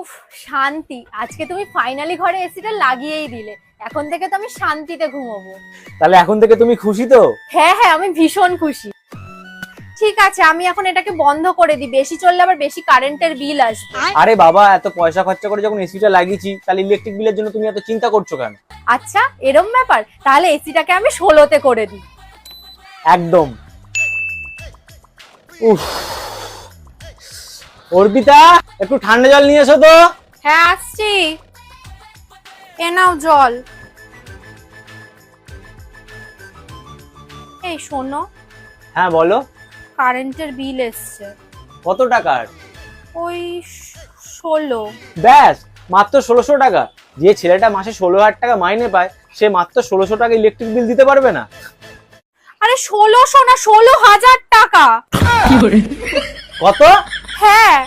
উফ, শান্তি। আজকে তুমি ফাইনালি ঘরে এসিটা লাগিয়েই দিলে। এখন থেকে তো আমি শান্তিতে ঘুমোবো। তাহলে এখন থেকে তুমি খুশি তো? হ্যাঁ হ্যাঁ, আমি ভীষণ খুশি। ঠিক আছে, আমি এখন এটাকে বন্ধ করে দিই, বেশি চললে আবার বেশি কারেন্টের বিল আসবে। আরে বাবা, এত পয়সা খরচা করে যখন এসিটা লাগিয়েছি, তাহলে ইলেকট্রিক বিলের জন্য তুমি এত চিন্তা করছো কেন? আচ্ছা, এরম ব্যাপার? তাহলে এসিটাকে আমি 16তে করে দিই। একদম। উফ, অর্পিতা, একটু ঠান্ডা জল নিয়ে এসো তো। হ্যাঁ, আসছি। এ নাও জল। এই শোনো, হ্যাঁ বলো। কারেন্টের বিল এসছে। কত টাকার? ওই 16। ব্যাস, মাত্র 1600 টাকা? যে ছেলেটা মাসে 16,000 টাকা মাইনে পায়, সে মাত্র 1600 টাকা ইলেকট্রিক বিল দিতে পারবে না? আরে 1600 না, 16,000 টাকা। কত? হ্যাঁ।